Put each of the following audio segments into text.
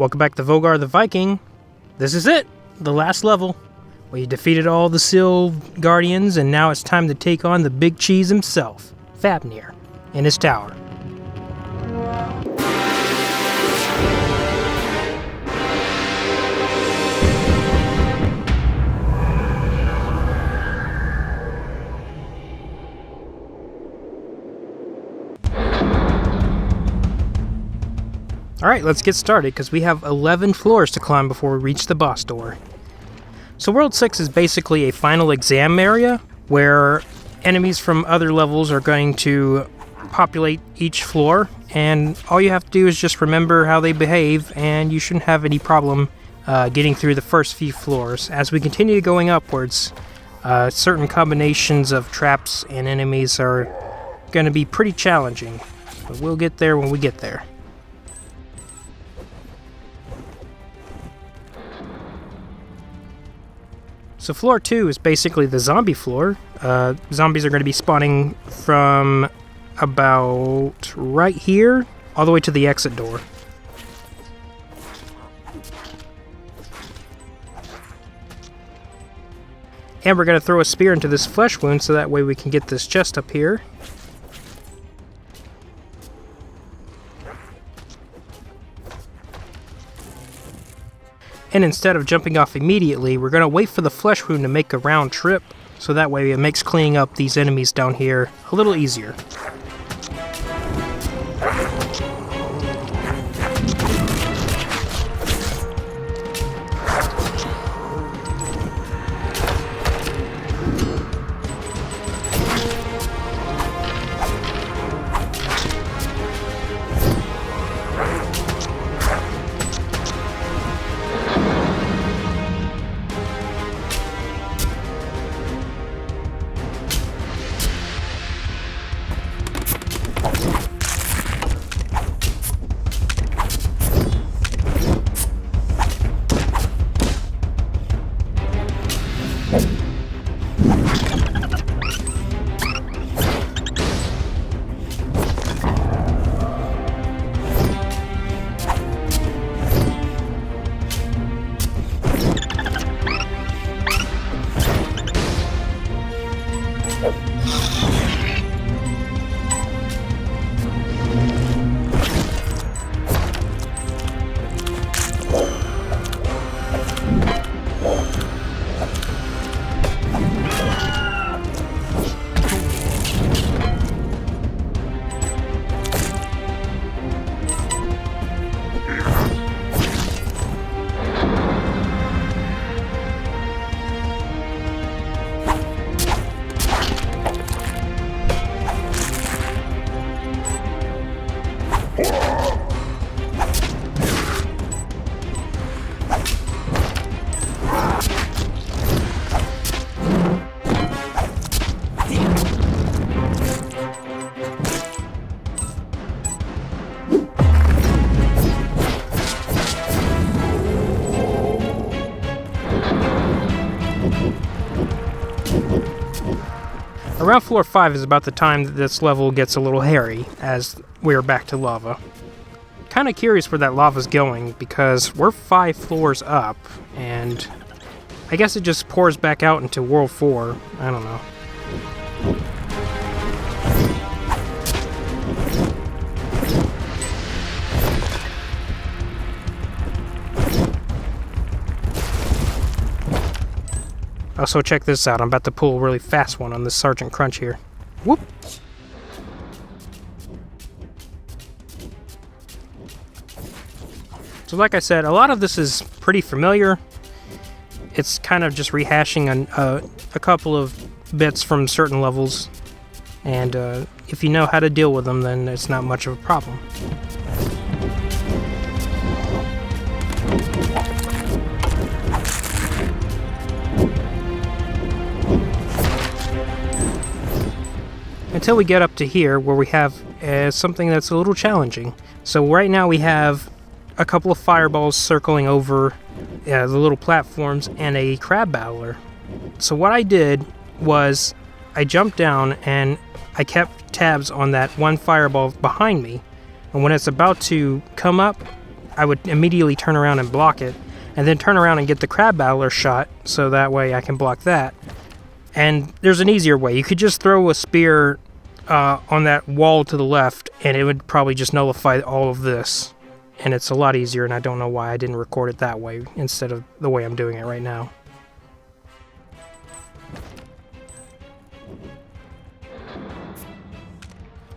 Welcome back to Volgarr the Viking. This is it, the last level. We defeated all the Seal Guardians, and now it's time to take on the big cheese himself, Fàfnir, in his tower. Alright, let's get started, because we have 11 floors to climb before we reach the boss door. So World 6 is basically a final exam area, where enemies from other levels are going to populate each floor, and all you have to do is just remember how they behave, and you shouldn't have any problem getting through the first few floors. As we continue going upwards, certain combinations of traps and enemies are going to be pretty challenging, but we'll get there when we get there. So floor 2 is basically the zombie floor. Zombies are going to be spawning from about right here, all the way to the exit door. And we're going to throw a spear into this flesh wound so that way we can get this chest up here. And instead of jumping off immediately, we're going to wait for the flesh wound to make a round trip, so that way it makes cleaning up these enemies down here a little easier. Around floor 5 is about the time that this level gets a little hairy, as we're back to lava. Kinda curious where that lava's going, because we're 5 floors up, and I guess it just pours back out into World 4. I don't know. Also, check this out. I'm about to pull a really fast one on this Sergeant Crunch here. Whoop! So like I said, a lot of this is pretty familiar. It's kind of just rehashing a couple of bits from certain levels. And if you know how to deal with them, then it's not much of a problem. Until we get up to here, where we have something that's a little challenging. So right now we have a couple of fireballs circling over the little platforms and a crab battler. So what I did was I jumped down and I kept tabs on that one fireball behind me, and when it's about to come up, I would immediately turn around and block it, and then turn around and get the crab battler shot, so that way I can block that. And there's an easier way. You could just throw a spear on that wall to the left, and it would probably just nullify all of this. And it's a lot easier, and I don't know why I didn't record it that way instead of the way I'm doing it right now.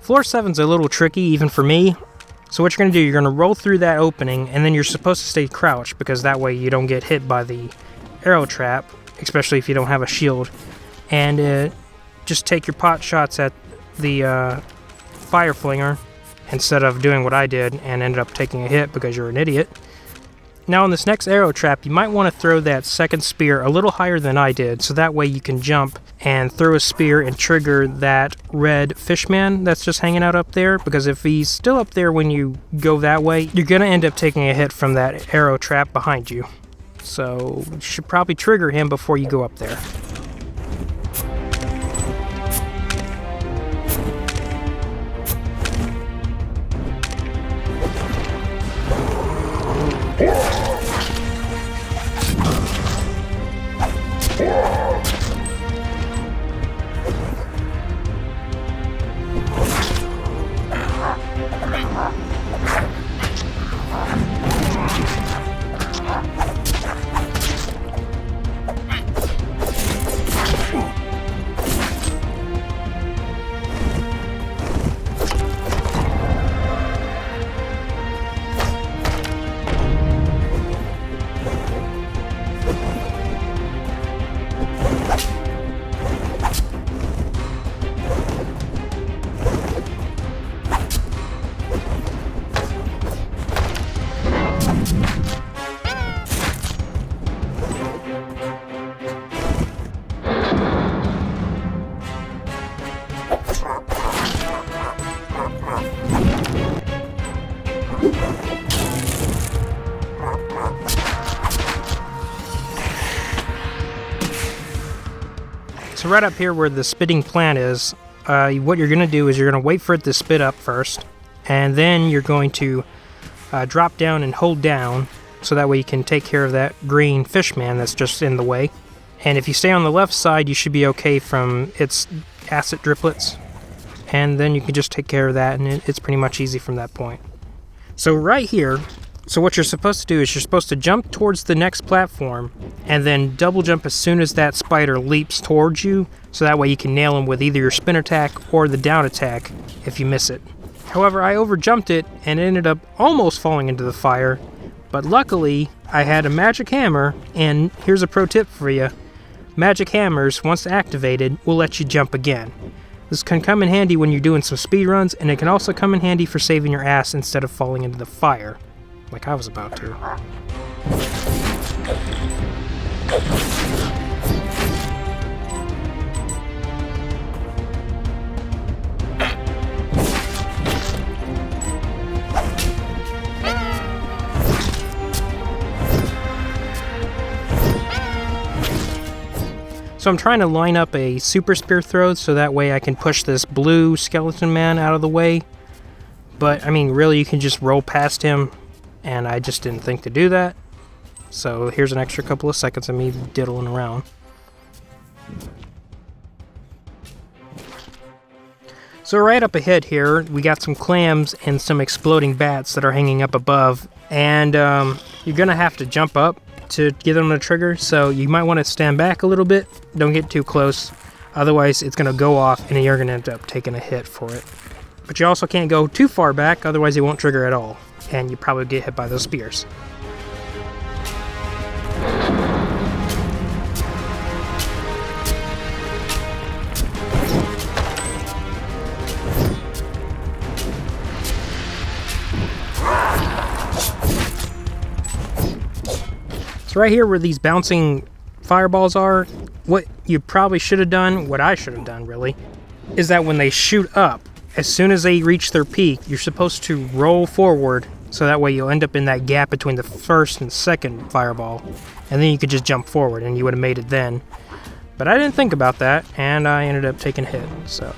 Floor 7's a little tricky, even for me. So what you're going to do, you're going to roll through that opening, and then you're supposed to stay crouched, because that way you don't get hit by the arrow trap, especially if you don't have a shield. And just take your pot shots at the fire flinger, instead of doing what I did and ended up taking a hit because you're an idiot. Now on this next arrow trap, you might want to throw that second spear a little higher than I did, so that way you can jump and throw a spear and trigger that red fishman that's just hanging out up there, because if he's still up there when you go that way, you're going to end up taking a hit from that arrow trap behind you. So you should probably trigger him before you go up there. So right up here where the spitting plant is, what you're going to do is you're going to wait for it to spit up first, and then you're going to drop down and hold down, so that way you can take care of that green fishman that's just in the way. And if you stay on the left side, you should be okay from its acid driplets, and then you can just take care of that, and it's pretty much easy from that point. So right here, so what you're supposed to do is you're supposed to jump towards the next platform and then double jump as soon as that spider leaps towards you, so that way you can nail him with either your spin attack or the down attack if you miss it. However, I overjumped it and ended up almost falling into the fire, but luckily I had a magic hammer, and here's a pro tip for you. Magic hammers, once activated, will let you jump again. This can come in handy when you're doing some speed runs, and it can also come in handy for saving your ass instead of falling into the fire, like I was about to. So I'm trying to line up a super spear throw so that way I can push this blue skeleton man out of the way. But, I mean, really, you can just roll past him, and I just didn't think to do that. So here's an extra couple of seconds of me diddling around. So right up ahead here, we got some clams and some exploding bats that are hanging up above. And you're going to have to jump up to get them to trigger, so you might want to stand back a little bit. Don't get too close, otherwise it's going to go off and you're going to end up taking a hit for it. But you also can't go too far back, otherwise it won't trigger at all, and you probably get hit by those spears. So right here where these bouncing fireballs are, what you probably should have done, what I should have done really, is that when they shoot up, as soon as they reach their peak, you're supposed to roll forward, so that way you'll end up in that gap between the first and second fireball, and then you could just jump forward and you would have made it then. But I didn't think about that, and I ended up taking a hit, so.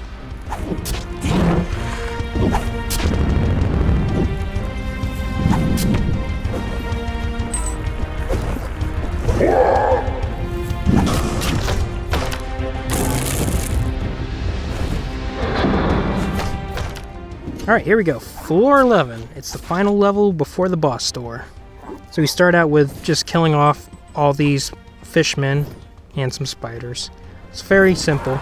Alright, here we go. Floor 11. It's the final level before the boss door. So we start out with just killing off all these fishmen and some spiders. It's very simple.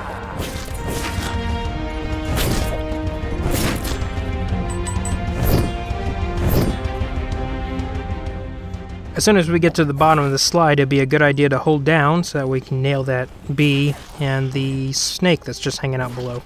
As soon as we get to the bottom of the slide, it'd be a good idea to hold down so that we can nail that bee and the snake that's just hanging out below.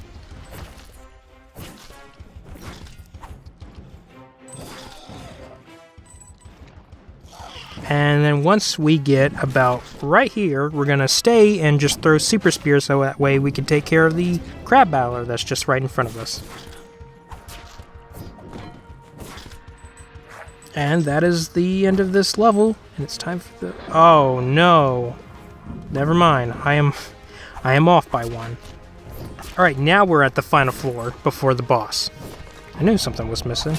And then once we get about right here, we're going to stay and just throw super spears so that way we can take care of the crab battler that's just right in front of us. And that is the end of this level, and it's time for the... Oh no! Never mind, I am off by one. Alright, now we're at the final floor before the boss. I knew something was missing.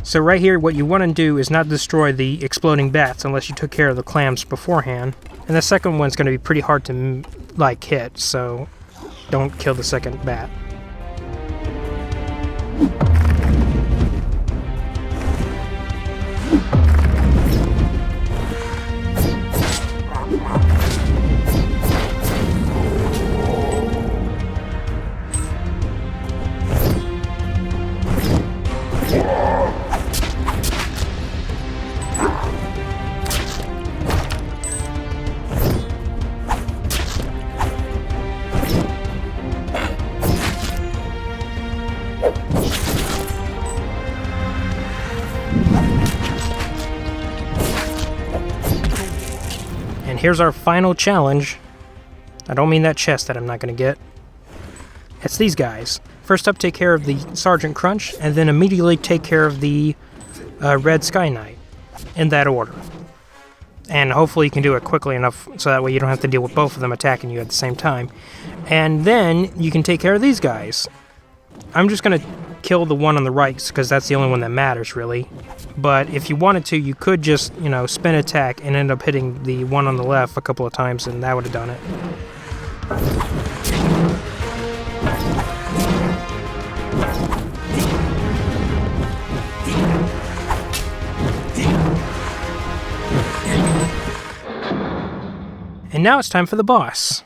So right here, what you want to do is not destroy the exploding bats unless you took care of the clams beforehand. And the second one's going to be pretty hard to, like, hit, so don't kill the second bat. And here's our final challenge. I don't mean that chest that I'm not going to get. It's these guys. First up, take care of the Sergeant Crunch, and then immediately take care of the Red Sky Knight. In that order. And hopefully you can do it quickly enough so that way you don't have to deal with both of them attacking you at the same time. And then you can take care of these guys. I'm just going to kill the one on the right because that's the only one that matters, really. But if you wanted to, you could just, spin attack and end up hitting the one on the left a couple of times, and that would have done it. And now it's time for the boss.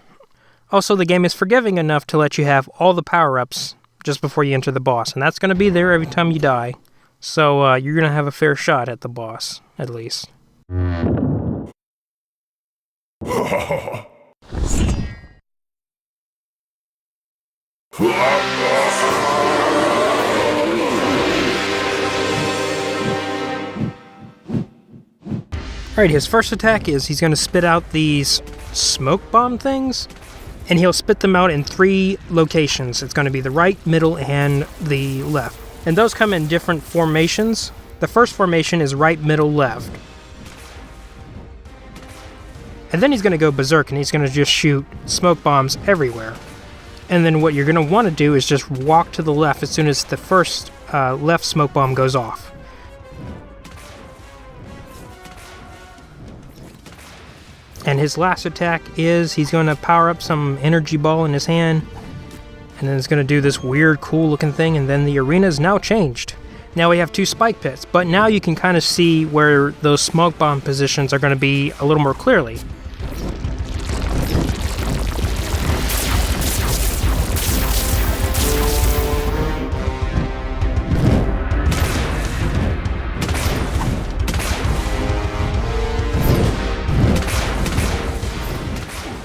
Also, the game is forgiving enough to let you have all the power-ups just before you enter the boss, and that's going to be there every time you die. So you're going to have a fair shot at the boss, at least. Alright, his first attack is he's going to spit out these smoke bomb things, and he'll spit them out in 3 locations. It's going to be the right, middle, and the left. And those come in different formations. The first formation is right, middle, left. And then he's going to go berserk, and he's going to just shoot smoke bombs everywhere. And then what you're going to want to do is just walk to the left as soon as the first left smoke bomb goes off. And his last attack is he's going to power up some energy ball in his hand, and then it's going to do this weird, cool looking thing, and then the arena is now changed. Now we have 2 spike pits, but now you can kind of see where those smoke bomb positions are going to be a little more clearly.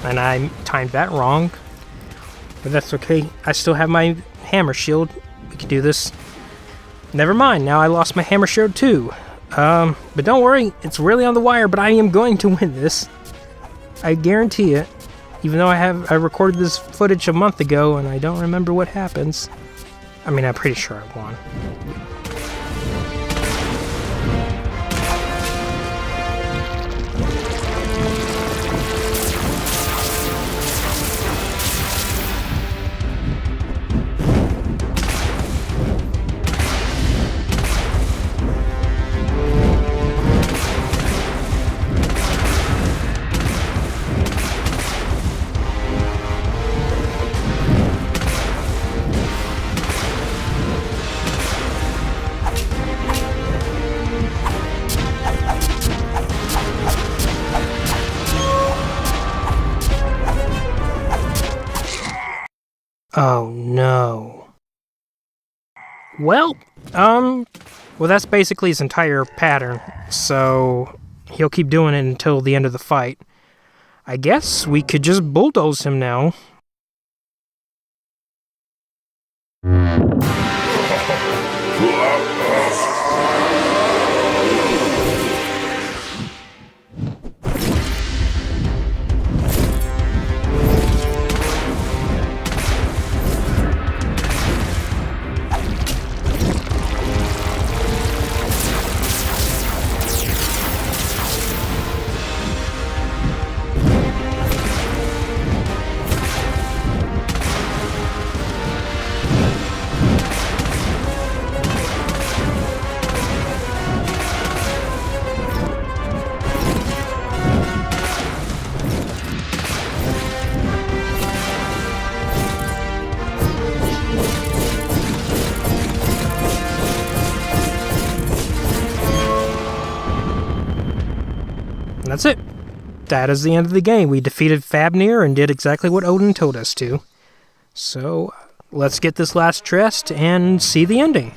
And I timed that wrong, but that's okay. I still have my hammer shield. We can do this. Never mind, now I lost my hammer shield too. But don't worry, it's really on the wire, but I am going to win this. I guarantee it. Even though I recorded this footage a month ago and I don't remember what happens. I mean, I'm pretty sure I won. Well, well, that's basically his entire pattern, so he'll keep doing it until the end of the fight. I guess we could just bulldoze him now. And that's it. That is the end of the game. We defeated Fàfnir and did exactly what Odin told us to. So, let's get this last chest and see the ending.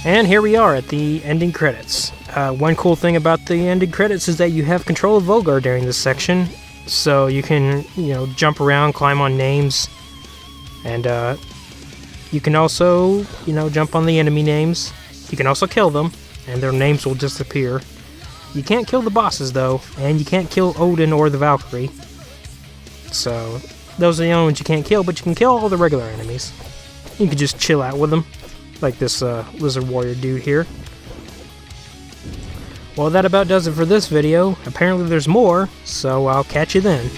And here we are at the ending credits. One cool thing about the ending credits is that you have control of Volgarr during this section, so you can, jump around, climb on names, and you can also, jump on the enemy names. You can also kill them, and their names will disappear. You can't kill the bosses, though, and you can't kill Odin or the Valkyrie. So, those are the only ones you can't kill, but you can kill all the regular enemies. You can just chill out with them, like this lizard warrior dude here. Well, that about does it for this video. Apparently there's more, so I'll catch you then.